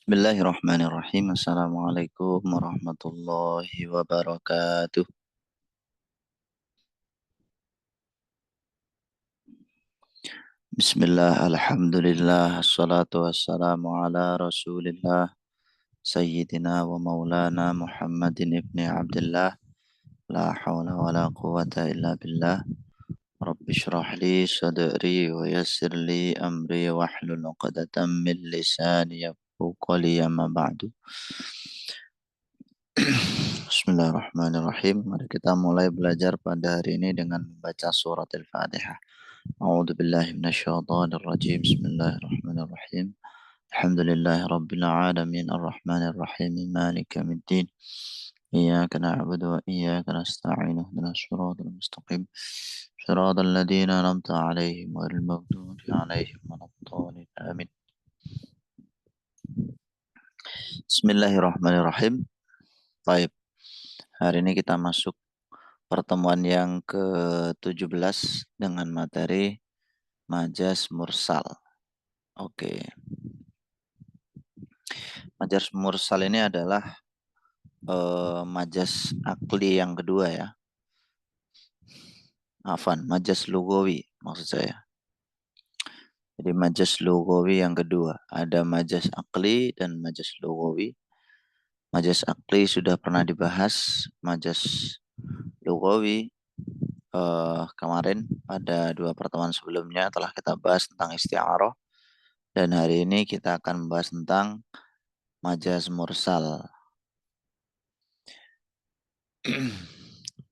Bismillahirrahmanirrahim. Assalamualaikum warahmatullahi wabarakatuh. Bismillah, alhamdulillah, assalatu wassalamu ala rasulillah, sayyidina wa maulana Muhammadin ibni Abdullah, la hawla wa la quwata illa billah, rabbi shrah li sadri wa yassir li amri wa hlul uqadatan min lisani yafqahu qawli amma ba'du. Bismillahirrahmanirrahim. Mari kita mulai belajar pada hari ini dengan membaca surat Al-Fatihah. A'udzu billahi minasyaitonir rajim. Bismillahirrahmanirrahim. Alhamdulillahi rabbil alamin arrahmanir rahim maliki yaumiddin. Iyyaka na'budu wa iyyaka nasta'in ihdinas siratal mustaqim. Siratal ladzina an'amta 'alaihim ghairil maghdubi 'alaihim waladdallin. Amin. Bismillahirrahmanirrahim. Baik. Hari ini kita masuk pertemuan yang ke-17 dengan materi majas mursal. Oke. Majas mursal ini adalah majas akli yang kedua ya. Afan, majas lugawi maksud saya. Jadi majas lugawi yang kedua. Ada majas akli dan majas lugawi. Majas akli sudah pernah dibahas. Majas lugawi kemarin pada 2 pertemuan sebelumnya telah kita bahas tentang isti'arah. Dan hari ini kita akan membahas tentang majas mursal.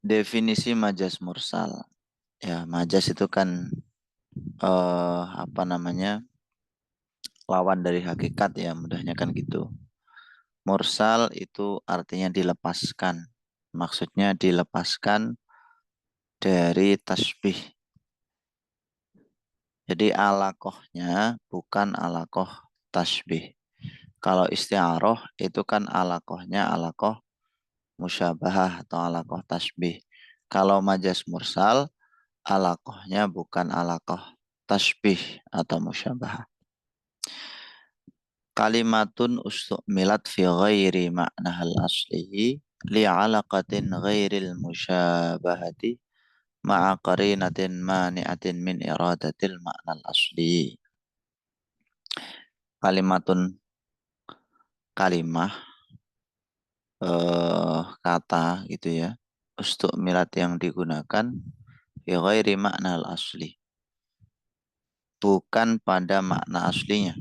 Definisi majas mursal. Ya, majas itu kan lawan dari hakikat ya, mudahnya kan gitu. Mursal itu artinya dilepaskan. Maksudnya dilepaskan dari tasbih. Jadi alaqohnya bukan alaqoh tasbih. Kalau isti'arah itu kan alaqohnya alaqoh musyabahah atau alaqoh tasbih. Kalau majas mursal alaqohnya bukan alaqoh tasbih atau musyabahah. Kalimatun ustu'milat fi ghairi ma'nahal aslihi li'alaqatin ghairil musyabahati ma'a qarinatin mani'atin min iradatil ma'nal asli. Kalimatun kalimah kata gitu ya. Ustu'milat yang digunakan fi ghairi ma'nahal asli. Bukan pada makna aslinya.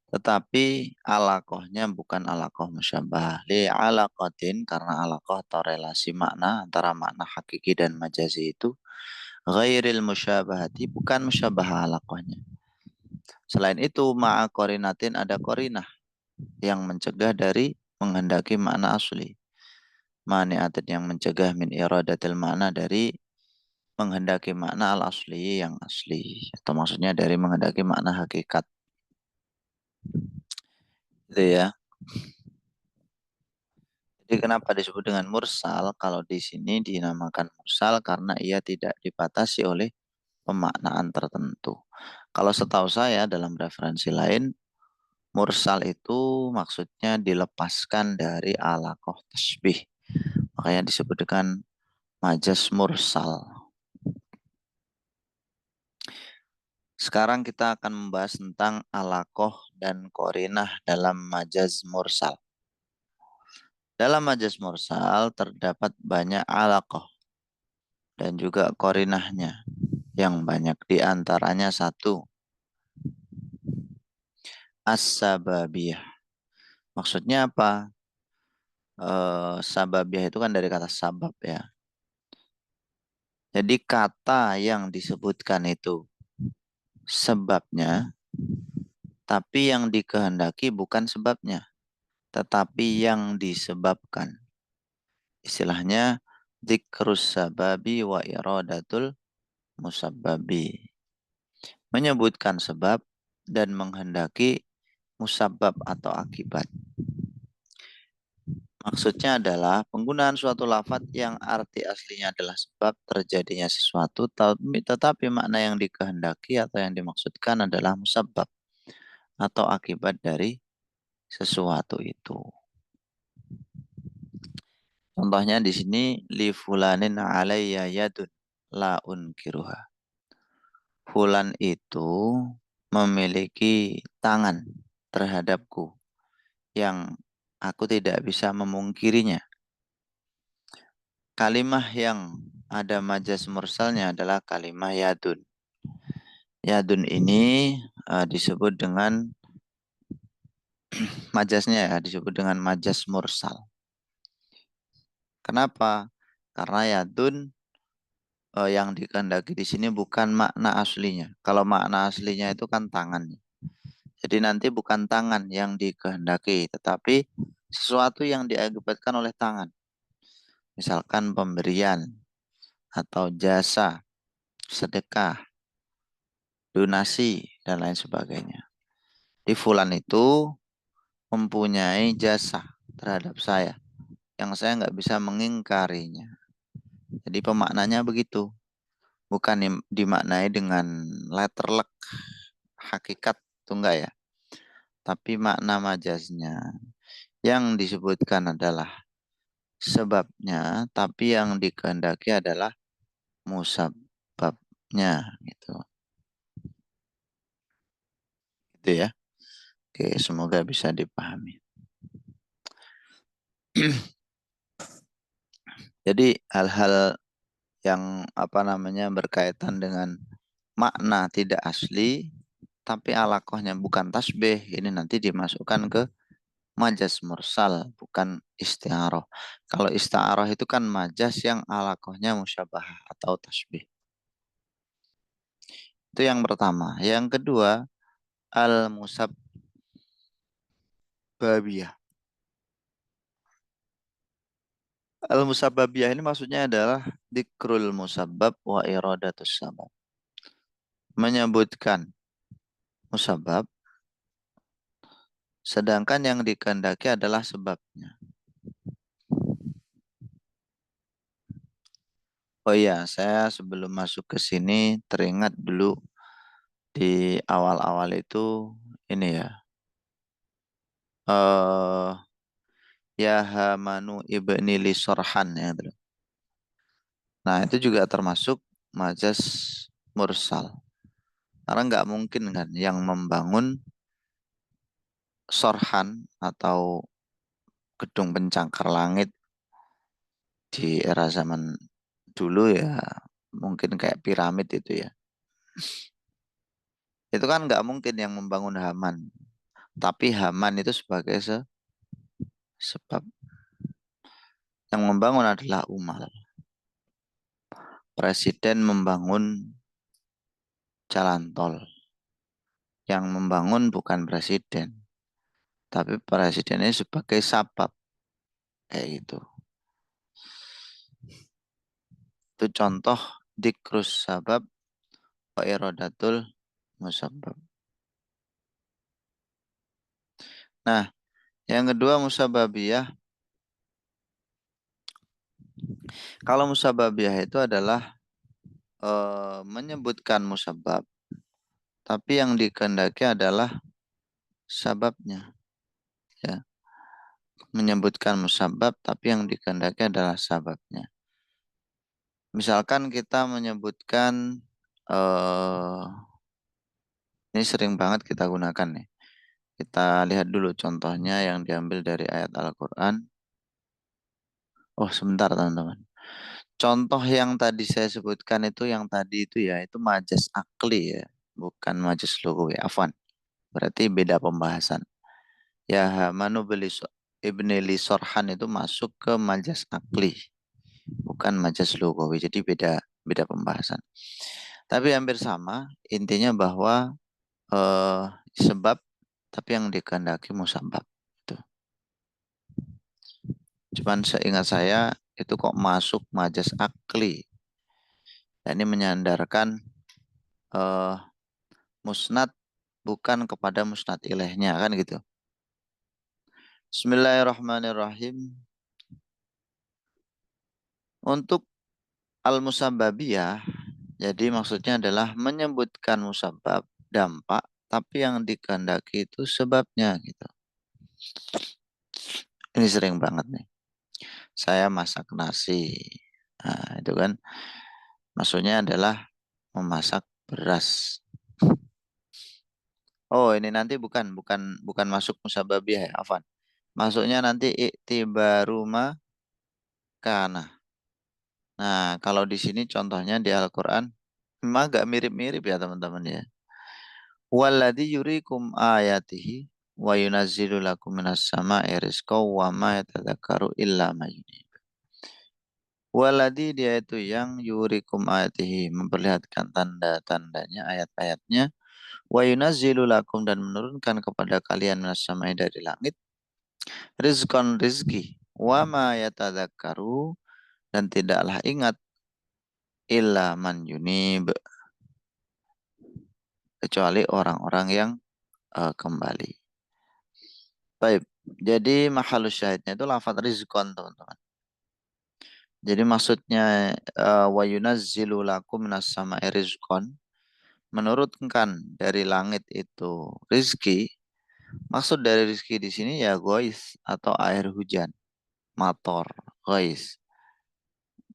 Tetapi alaqohnya bukan alaqoh musyabah. Li alaqatin karena alaqoh atau relasi makna antara makna hakiki dan majazi itu ghairil musyabahati bukan musyabah alaqohnya. Selain itu ma'a qorinatin ada qorinah yang mencegah dari menghendaki makna asli. Mani'atin yang mencegah min iradatil makna dari menghendaki makna al asli yang asli. Atau maksudnya dari menghendaki makna hakikat. Itu ya. Jadi kenapa disebut dengan mursal? Kalau di sini dinamakan mursal karena ia tidak dibatasi oleh pemaknaan tertentu. Kalau setahu saya dalam referensi lain, mursal itu maksudnya dilepaskan dari alaqoh tasbih. Makanya disebut dengan majas mursal. Sekarang kita akan membahas tentang alaqoh dan qorinah dalam majaz mursal. Dalam majaz mursal terdapat banyak alaqoh dan juga qorinahnya yang banyak. Di antaranya satu, as-sababiyah. Maksudnya apa? Sababiyah itu kan dari kata sabab ya. Jadi kata yang disebutkan itu sebabnya, tapi yang dikehendaki bukan sebabnya, tetapi yang disebabkan. Istilahnya dzikrus sababi wa iradatul musabbabi. Menyebutkan sebab dan menghendaki musabab atau akibat. Maksudnya adalah penggunaan suatu lafaz yang arti aslinya adalah sebab terjadinya sesuatu, tetapi makna yang dikehendaki atau yang dimaksudkan adalah musabab atau akibat dari sesuatu itu. Contohnya di sini li fulanin alayya yadun la unkiruha. Fulan itu memiliki tangan terhadapku yang aku tidak bisa memungkirinya. Kalimah yang ada majas mursalnya adalah kalimah yadun. Yadun ini disebut dengan majasnya ya, disebut dengan majas mursal. Kenapa? Karena yadun yang dikehendaki di sini bukan makna aslinya. Kalau makna aslinya itu kan tangan. Jadi nanti bukan tangan yang dikehendaki, tetapi sesuatu yang diakibatkan oleh tangan. Misalkan pemberian atau jasa, sedekah, donasi, dan lain sebagainya. Di fulan itu mempunyai jasa terhadap saya yang saya nggak bisa mengingkarinya. Jadi pemaknanya begitu. Bukan dimaknai dengan letterlek hakikat itu enggak ya. Tapi makna majaznya yang disebutkan adalah sebabnya, tapi yang dikehendaki adalah musababnya gitu. Gitu ya. Oke, semoga bisa dipahami. Jadi hal-hal yang apa namanya berkaitan dengan makna tidak asli tapi alakohnya bukan tasbih, ini nanti dimasukkan ke majas mursal, bukan isti'aroh. Kalau isti'aroh itu kan majas yang alakohnya musyabah atau tasbih. Itu yang pertama. Yang kedua, al-musabbabiyah. Al-musabbabiyah ini maksudnya adalah dikrul musabbab wa iradatus sabab. Menyebutkan musabab, sedangkan yang dikehendaki adalah sebabnya. Oh iya, saya sebelum masuk ke sini teringat dulu di awal-awal itu ini ya. Eh ya Hamanu ibni li Sorhan ya. Nah, itu juga termasuk majas mursal. Karena nggak mungkin kan yang membangun Sorhan atau gedung pencakar langit di era zaman dulu ya mungkin kayak piramid itu ya. Itu kan nggak mungkin yang membangun Haman. Tapi Haman itu sebagai sebab yang membangun adalah Umar. Presiden membangun jalan tol. Yang membangun bukan presiden. Tapi presidennya sebagai sabab. Kayak gitu. Itu contoh dikrus sabab wa iradatul musabab. Nah, yang kedua musababiyah. Kalau musababiyah itu adalah menyebutkan musabab. Tapi yang dikehendaki adalah sababnya. Ya. Menyebutkan musabab tapi yang dikehendaki adalah sababnya. Misalkan kita menyebutkan eh ini sering banget kita gunakan nih. Kita lihat dulu contohnya yang diambil dari ayat Al-Qur'an. Oh, sebentar teman-teman. Contoh yang tadi saya sebutkan itu yang tadi itu ya, itu majas akli ya, bukan majas lugawi. Afwan. Berarti beda pembahasan. Ya Hamanu ibni li Sorhan itu masuk ke majas akli, bukan majas lugawi. Jadi beda beda pembahasan. Tapi hampir sama, intinya bahwa eh, sebab tapi yang dikehendaki musabab. Itu. Cuman seingat saya itu kok masuk majas akli. Dan ini menyandarkan eh, musnad bukan kepada musnad ilaihnya kan gitu. Bismillahirrahmanirrahim. Untuk al-musabbabiyah, jadi maksudnya adalah menyebutkan musabab dampak tapi yang dikehendaki itu sebabnya gitu. Ini sering banget nih. Saya masak nasi. Nah, itu kan maksudnya adalah memasak beras. Oh, ini nanti bukan bukan bukan masuk musababiyah ya, Afan. Masuknya nanti iktibaruma kana. Nah, kalau di sini contohnya di Al-Qur'an memang agak mirip-mirip ya teman-teman ya. Walladzi yuriikum ayatihi wa yunazzilu lakum minas sama'i rizqan wa ma yatadzakkaru illa may yunib. Waladi dia itu yang yurikum ayatihi memperlihatkan tanda-tandanya ayat-ayatnya wa yunazzilu lakum dan menurunkan kepada kalian minas sama'i dari langit rizqan rizki wa ma yatadzakkaru dan tidaklah ingat illa man yunib kecuali orang-orang yang kembali. Baik. Jadi mahalus syahidnya itu lafadz rizqan teman-teman. Jadi maksudnya wa yunazzilu lakum minas sama'i rizqan menurunkan dari langit itu rizki. Maksud dari rizki di sini ya gois atau air hujan, mator, gois,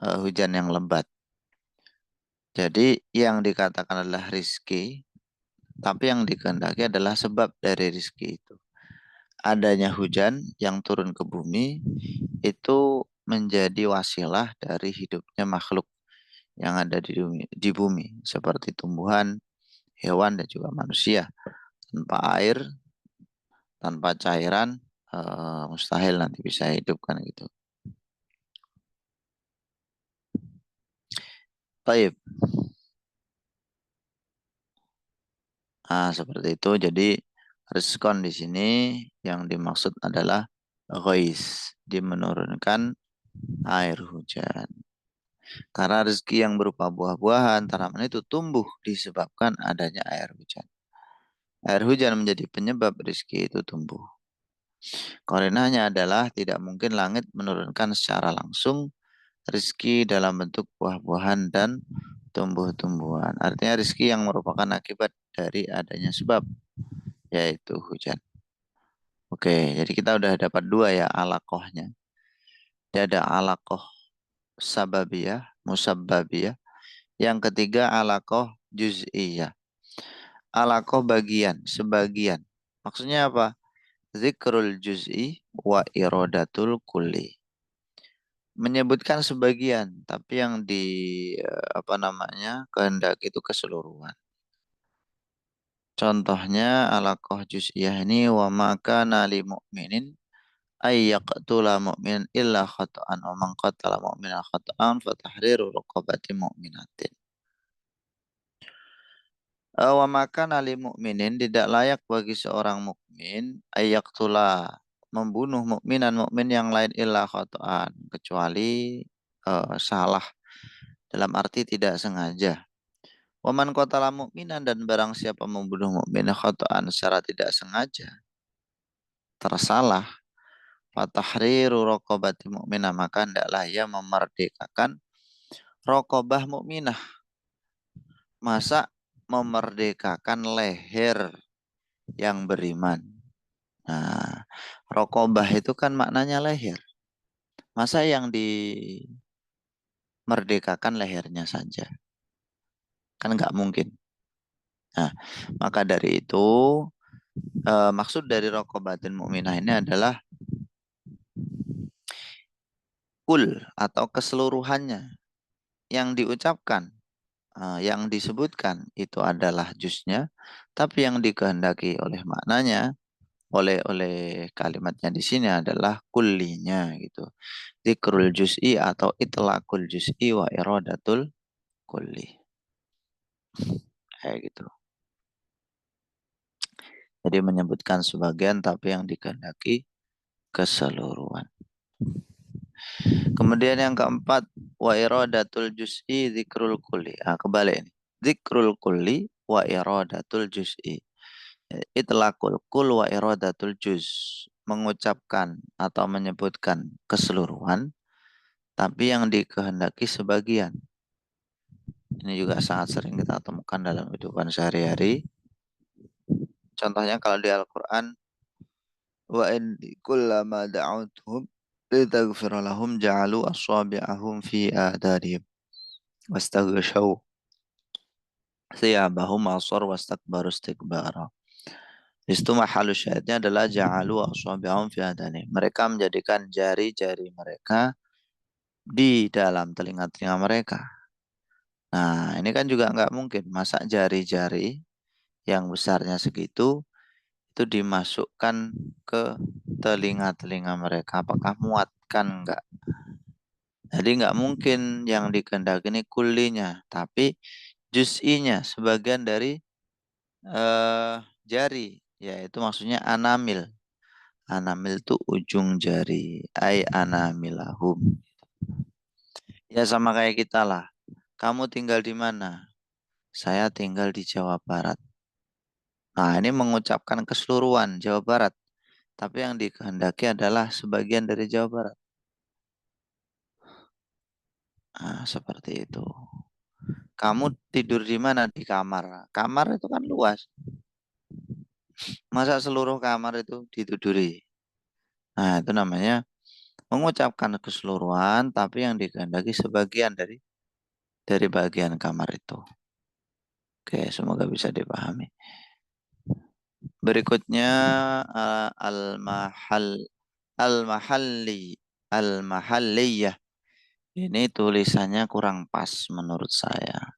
hujan yang lebat. Jadi yang dikatakan adalah rizki, tapi yang dikehendaki adalah sebab dari rizki itu. Adanya hujan yang turun ke bumi itu menjadi wasilah dari hidupnya makhluk yang ada di bumi seperti tumbuhan, hewan dan juga manusia. Tanpa air, tanpa cairan, mustahil nanti bisa hidup kan gitu. Baik, seperti itu. Jadi respon di sini yang dimaksud adalah ghais, dimenurunkan air hujan. Karena rezeki yang berupa buah-buahan, tanaman itu tumbuh disebabkan adanya air hujan. Air hujan menjadi penyebab rezeki itu tumbuh. Korinanya adalah tidak mungkin langit menurunkan secara langsung rezeki dalam bentuk buah-buahan dan tumbuh-tumbuhan. Artinya rezeki yang merupakan akibat dari adanya sebab, yaitu hujan. Oke, jadi kita udah dapat dua ya alakohnya. Dia ada alakoh sababiyah, musabbabiyah. Yang ketiga alakoh juz'iyah. Alakoh bagian, sebagian. Maksudnya apa? Zikrul juz'i wa irodatul kulli. Menyebutkan sebagian, tapi yang di apa namanya kehendak itu keseluruhan. Contohnya alakoh juz'iyah ini wa maka nali mu'minin ayyaqtula mu'minan illa khata'an wa man qatala mu'minan khata'an fatahriru raqabati mu'minatin. Wa maka nali mu'minin tidak layak bagi seorang mukmin ayyaqtula membunuh mukmin yang lain illa khata'an kecuali salah dalam arti tidak sengaja. Waman qatala mu'minan dan barang siapa membunuh mukmin khata'an secara tidak sengaja tersalah fatahriru raqabati mu'minah maka hendaklah ia memerdekakan raqabah mukminah. Masa memerdekakan leher yang beriman. Nah, raqabah itu kan maknanya leher. Masa yang dimerdekakan lehernya saja? Kan nggak mungkin. Nah, maka dari itu maksud dari raqabatin mukminah ini adalah kul atau keseluruhannya yang diucapkan, yang disebutkan itu adalah jusnya, tapi yang dikehendaki oleh maknanya, oleh kalimatnya di sini adalah kullinya gitu. Zikrul juz'i atau itlaqul juz'i wa iradatul kulli. Kayak gitu. Jadi menyebutkan sebagian tapi yang dikehendaki keseluruhan. Kemudian yang keempat, wa iradatul juz'i zikrul kulli. Kebalik ini. Zikrul kulli wa iradatul juz'i. Itlaqul kul wa iradatul juz. Mengucapkan atau menyebutkan keseluruhan, tapi yang dikehendaki sebagian. Ini juga sangat sering kita temukan dalam kehidupan sehari-hari. Contohnya kalau di Al-Quran, wa in kullama da'utuhum litaghfira lahum ja'alu asabi'ahum fi adanihim wastaghshaw thiyabahum asar wastakbaru istikbara. Di situ mahalus syahidnya adalah ja'alu asabi'ahum fi adanihim. Mereka menjadikan jari-jari mereka di dalam telinga-telinga mereka. Nah, ini kan juga nggak mungkin. Masa jari-jari yang besarnya segitu itu dimasukkan ke telinga-telinga mereka. Apakah muat? Kan nggak. Jadi nggak mungkin yang dikehendaki ini kulinya, tapi juz'inya, sebagian dari eh, jari, yaitu maksudnya anamil. Anamil itu ujung jari, ai anamilahum. Ya sama kayak kita lah. Kamu tinggal di mana? Saya tinggal di Jawa Barat. Nah, ini mengucapkan keseluruhan Jawa Barat. Tapi yang dikehendaki adalah sebagian dari Jawa Barat. Nah, seperti itu. Kamu tidur di mana? Di kamar. Kamar itu kan luas. Masa seluruh kamar itu ditiduri? Nah, itu namanya mengucapkan keseluruhan, tapi yang dikehendaki sebagian dari bagian kamar itu. Oke, semoga bisa dipahami. Berikutnya al-mahalli al-mahalliyah. Ini tulisannya kurang pas menurut saya.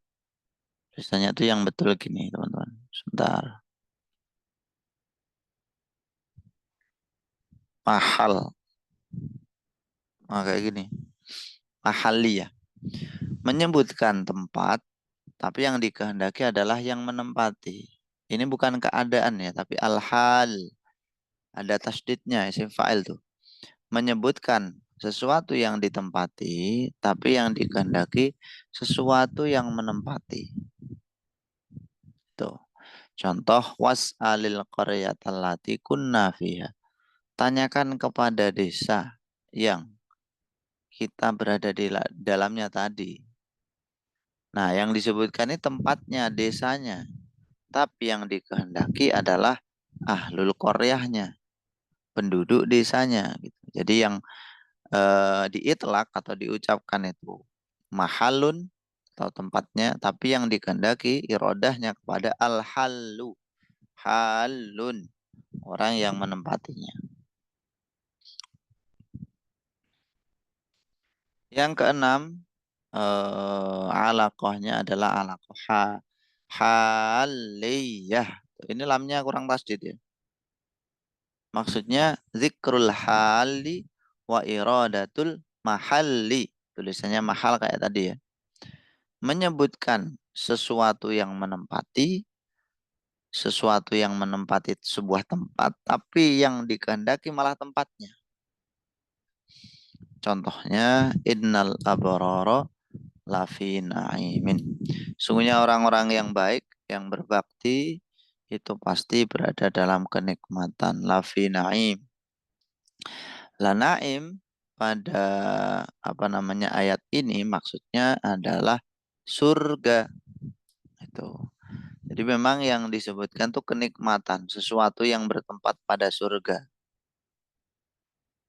Tulisannya itu yang betul gini, teman-teman. Sebentar. Mahal. Nah, kayak gini. Mahalliyah. Menyebutkan tempat, tapi yang dikehendaki adalah yang menempati. Ini bukan keadaan ya, tapi al-hal. Ada tasdidnya, isim fa'il tuh. Menyebutkan sesuatu yang ditempati, tapi yang dikehendaki sesuatu yang menempati. Tuh. Contoh was'alil qaryatallati kunna fiha. Tanyakan kepada desa yang kita berada di dalamnya tadi. Nah, yang disebutkan ini tempatnya, desanya. Tapi yang dikehendaki adalah ahlul qaryahnya, penduduk desanya gitu. Jadi yang diitlak atau diucapkan itu mahalun atau tempatnya, tapi yang dikehendaki irodahnya kepada al-hallu, halun, orang yang menempatinya. Yang keenam, alaqahnya adalah alaqah haliyah. Ini lamnya kurang tasdid ya. Maksudnya zikrul hali wa iradatul mahalli. Tulisannya mahal kayak tadi ya. Menyebutkan sesuatu yang menempati sebuah tempat, tapi yang dikehendaki malah tempatnya. Contohnya, innal abrara lafi na'imin. Sungguhnya orang-orang yang baik, yang berbakti, itu pasti berada dalam kenikmatan. Lafi na'im. La na'im pada apa namanya ayat ini maksudnya adalah surga. Itu. Jadi memang yang disebutkan tuh kenikmatan, sesuatu yang bertempat pada surga.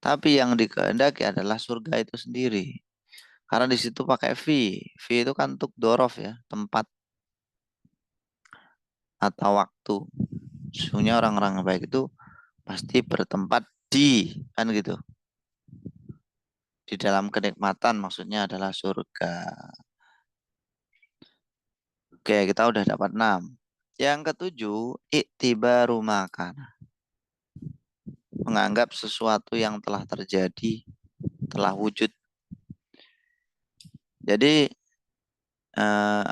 Tapi yang dikehendaki adalah surga itu sendiri. Karena di situ pakai fi. Fi itu kan untuk dorof ya, tempat atau waktu. Sesungguhnya orang-orang yang baik itu pasti bertempat di, kan gitu. Di dalam kenikmatan maksudnya adalah surga. Oke, kita udah dapat 6. Yang ketujuh, iktibaru makan. Menganggap sesuatu yang telah terjadi, telah wujud. Jadi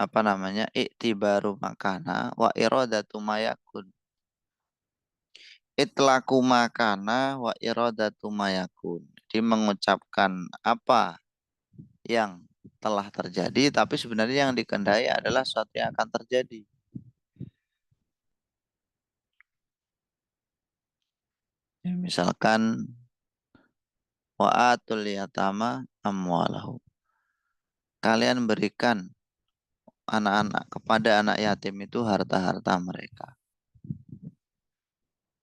apa namanya? Iktibaru makana wa iradatu mayakun. Itlaku makana wa iradatu mayakun. Jadi mengucapkan apa yang telah terjadi, tapi sebenarnya yang dikehendaki adalah sesuatu yang akan terjadi. Ya, misalkan wa'atul yatama amwalahu. Kalian berikan anak-anak kepada anak yatim itu harta-harta mereka.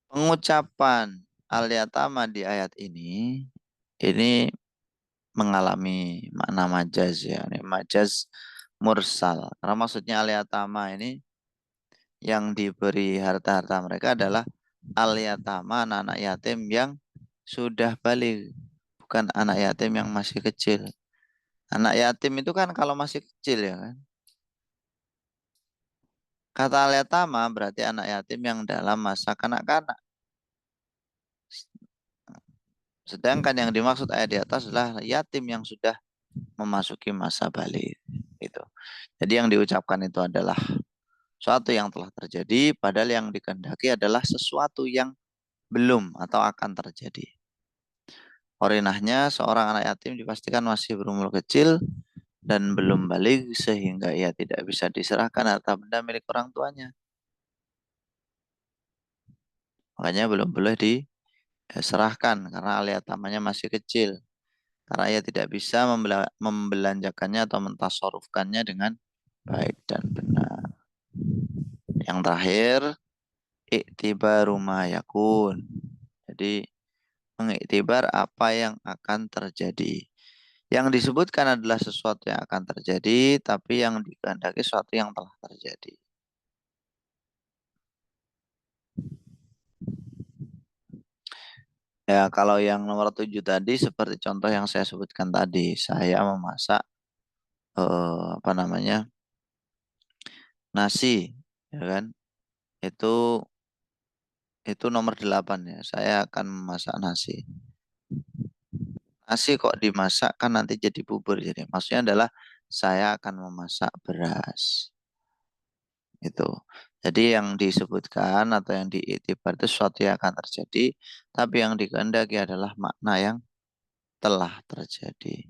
Pengucapan al-yatama di ayat ini mengalami makna majaz ya, ini majaz mursal. Karena maksudnya al-yatama ini yang diberi harta-harta mereka adalah al-yatama, anak-anak yatim yang sudah balik, bukan anak yatim yang masih kecil. Anak yatim itu kan kalau masih kecil ya kan. Kata al-yatama berarti anak yatim yang dalam masa kanak-kanak. Sedangkan yang dimaksud ayat di atas adalah yatim yang sudah memasuki masa balik. Itu. Jadi yang diucapkan itu adalah suatu yang telah terjadi, padahal yang dikehendaki adalah sesuatu yang belum atau akan terjadi. Orinahnya seorang anak yatim dipastikan masih berumur kecil dan belum balik sehingga ia tidak bisa diserahkan harta benda milik orang tuanya. Makanya belum boleh diserahkan karena aliatamanya masih kecil. Karena ia tidak bisa membelanjakannya atau mentasarufkannya dengan baik dan benar. Yang terakhir, iktibaru ma yakun. Jadi mengiktibar apa yang akan terjadi. Yang disebutkan adalah sesuatu yang akan terjadi, tapi yang dikehendaki sesuatu yang telah terjadi. Ya, kalau yang nomor 7 tadi seperti contoh yang saya sebutkan tadi, saya memasak apa namanya? Nasi, ya kan? Itu itu nomor 8 ya. Saya akan memasak nasi. Nasi kok dimasak kan nanti jadi bubur jadi. Maksudnya adalah saya akan memasak beras. Itu. Jadi yang disebutkan atau yang diiktibar itu sesuatu yang akan terjadi, tapi yang dikehendaki adalah makna yang telah terjadi.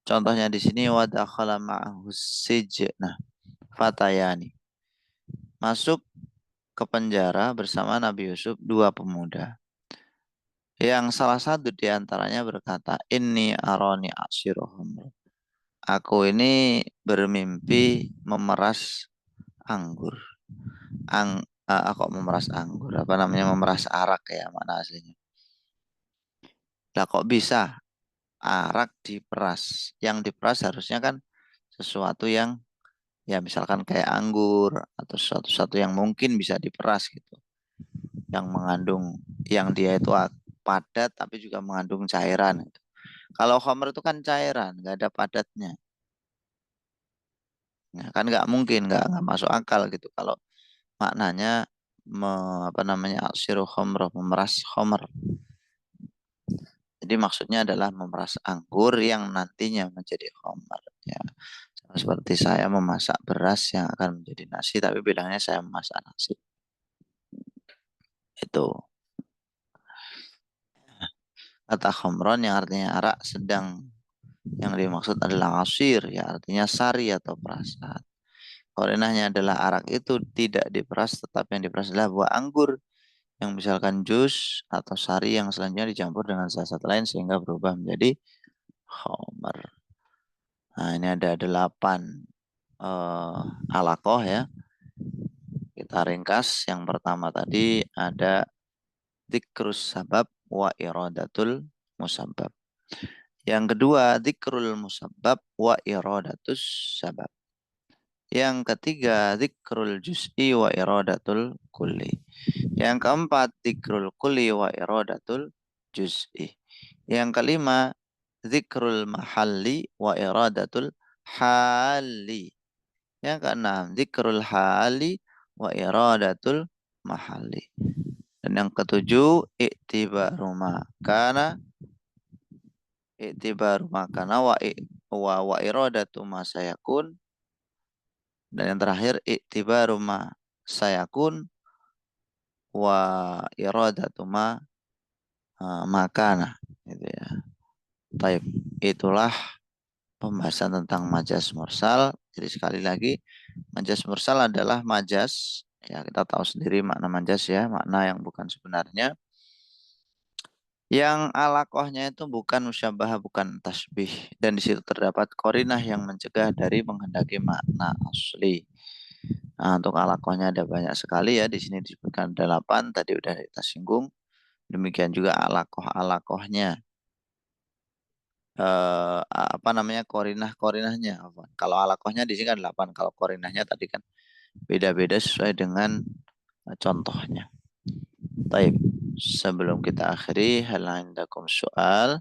Contohnya di sini wadakhala ma'ahu sijna fatayani. Masuk ke penjara bersama Nabi Yusuf dua pemuda. Yang salah satu di antaranya berkata, "Inni aroni asirohum." Aku ini bermimpi memeras anggur. Aku memeras anggur. Apa namanya memeras arak ya mana aslinya. Lah kok bisa arak diperas? Yang diperas harusnya kan sesuatu yang ya misalkan kayak anggur atau sesuatu yang mungkin bisa diperas gitu. Yang mengandung yang dia itu padat tapi juga mengandung cairan gitu. Kalau khamr itu kan cairan, nggak ada padatnya. Ya, kan nggak mungkin, nggak masuk akal gitu. Kalau maknanya me, apa namanya aksiru khamr, memeras khamr. Jadi maksudnya adalah memeras anggur yang nantinya menjadi khamr. Ya, seperti saya memasak beras yang akan menjadi nasi, tapi bilangnya saya memasak nasi. Itu kata khamron yang artinya arak sedang yang dimaksud adalah asir, ya artinya sari atau perasaan. Korinahnya adalah arak itu tidak diperas, tetapi yang diperas adalah buah anggur yang misalkan jus atau sari yang selanjutnya dicampur dengan zat lain sehingga berubah menjadi khamar. Nah, ini ada 8 alakoh ya. Kita ringkas. Yang pertama tadi ada dzikrus sabab wa iradatul musabab. Yang kedua, dzikrul musabab wa iradatus sabab. Yang ketiga, dzikrul juz'i wa iradatul kulli. Yang keempat, dzikrul kulli wa iradatul juz'i. Yang kelima, dzikrul mahalli wa iradatul hali. Yang keenam, dzikrul hali wa iradatul mahalli. Dan yang ketujuh, i'tibaru makana i'tibaru makana wa iradatu ma sayakun. Dan yang terakhir, i'tibaru ma sayakun wa iradatu makana gitu ya. Taib. Itulah pembahasan tentang majas mursal. Jadi sekali lagi majas mursal adalah majas ya kita tahu sendiri makna majas ya, makna yang bukan sebenarnya. Yang alakohnya itu bukan musyabah, bukan tasbih. Dan di situ terdapat korinah yang mencegah dari menghendaki makna asli. Nah, untuk alakohnya ada banyak sekali ya. Di sini disebutkan 8, tadi udah kita singgung. Demikian juga alakoh-alakohnya. Apa namanya, korinah-korinahnya. Kalau alakohnya di sini kan 8. Kalau korinahnya tadi kan beda-beda sesuai dengan contohnya. Baik, sebelum kita akhiri, hal indakum soal.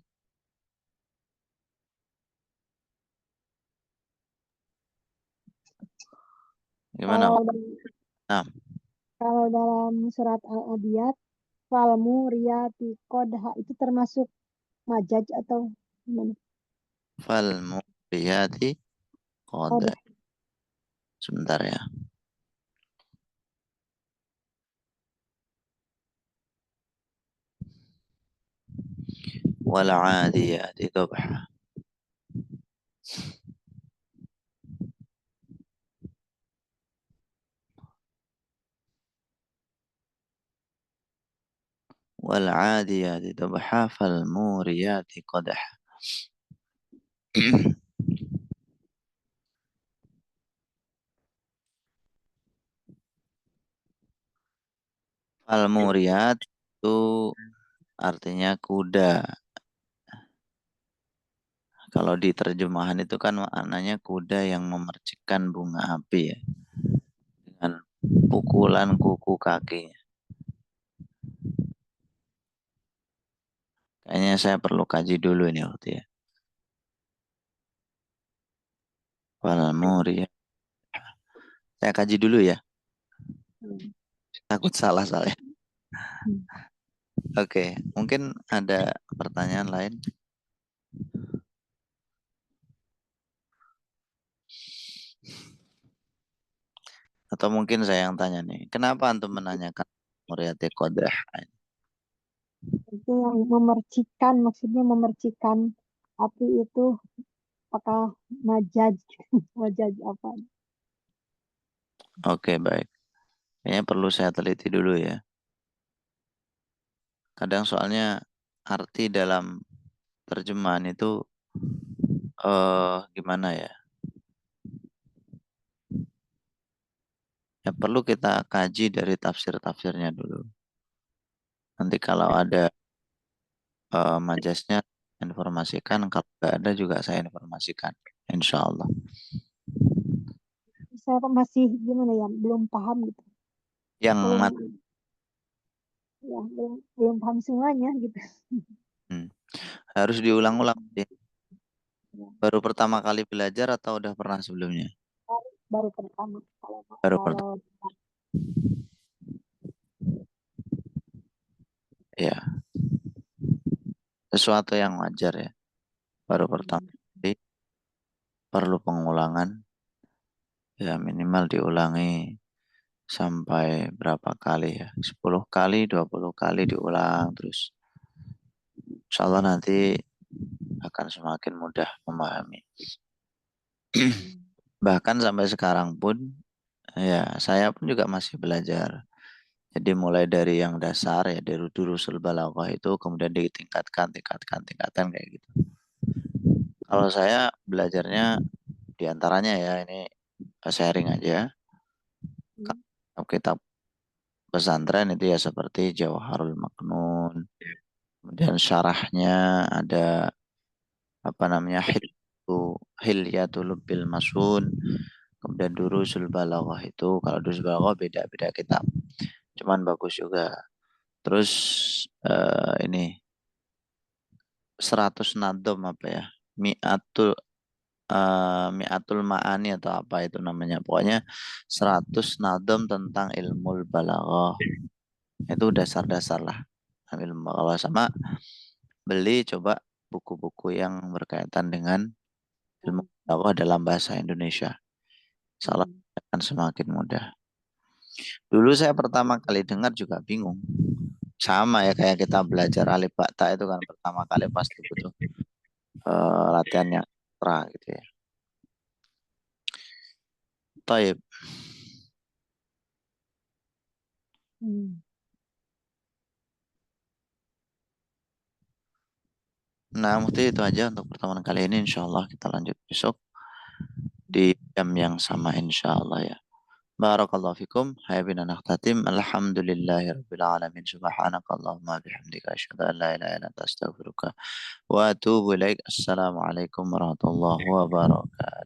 Gimana? Kalau Nah, kalau dalam surat Al-Adiyat, falmu riyati qodha itu termasuk majaj atau gimana? fal muriyati qada. Qodha. Sebentar ya. Wal adiyati dhabha. Wal adiyati dhabha fal muriyati qadha. Fal muriyat itu artinya kuda. Kalau di terjemahan itu kan maknanya kuda yang memercikkan bunga api ya, dengan pukulan kuku kakinya. Kayaknya saya perlu kaji dulu ini waktu ya. Fal muriyat. Saya kaji dulu ya. Hmm. Takut salah soalnya. Hmm. Oke, mungkin ada pertanyaan lain atau mungkin saya yang tanya nih. Kenapa antum menanyakan muriyati qadah? Itu yang memercikan, maksudnya memercikan api itu apakah majaj? Majaj apa? Oke, baik. Kayaknya perlu saya teliti dulu ya. Kadang soalnya arti dalam terjemahan itu gimana ya? Ya perlu kita kaji dari tafsir-tafsirnya dulu. Nanti kalau ada majasnya informasikan, kalau nggak ada juga saya informasikan. Insya Allah. Saya masih gimana ya, belum paham gitu. Yang Belum mat, ya belum paham semuanya gitu. hmm, harus diulang-ulang. Ya, Baru pertama kali belajar atau udah pernah sebelumnya? baru pertama kalau Baru pertama. kalau Ya, sesuatu yang wajar ya. Baru pertama hmm, kali perlu pengulangan. Ya minimal diulangi sampai berapa kali ya? 10 kali, 20 kali diulang terus. Insya Allah nanti akan semakin mudah memahami. hmm, Bahkan sampai sekarang pun, ya saya pun juga masih belajar. Jadi mulai dari yang dasar ya, dari durusul balaghah itu kemudian ditingkatkan, tingkatkan, tingkatkan kayak gitu. Kalau saya belajarnya diantaranya ya ini sharing aja. hmm, Kitab pesantren itu ya seperti Jawharul Maknun, kemudian syarahnya ada apa namanya Hilyatul Bil Masun, kemudian Durusul Balaghah itu kalau Durusul Balaghah beda-beda kitab, cuman bagus juga. Terus ini 100 nadom apa ya? Mi'atul Mi'atul Ma'ani atau apa itu namanya. Pokoknya 100 nadom tentang ilmu balaghah. Itu dasar-dasar lah. Ilmu balaghah sama beli coba buku-buku yang berkaitan dengan ilmu hmm, balaghah dalam bahasa Indonesia. Salah hmm. akan semakin mudah. Dulu saya pertama kali dengar juga bingung. Sama ya kayak kita belajar alif ba ta itu kan pertama kali pasti butuh latihan yang ekstra gitu ya. Taib. Hmm. Nah, mungkin itu aja untuk pertemuan kali ini. Insya Allah kita lanjut besok di jam yang sama insya Allah ya. Barakallahu fikum. Hayabina nakhtatim. Alhamdulillahi rabbil alamin. Subhanakallahumma bihamdika asyhadu an la ilaha illa anta astaghfiruka wa atubu ilaik. Assalamualaikum warahmatullahi wabarakatuh.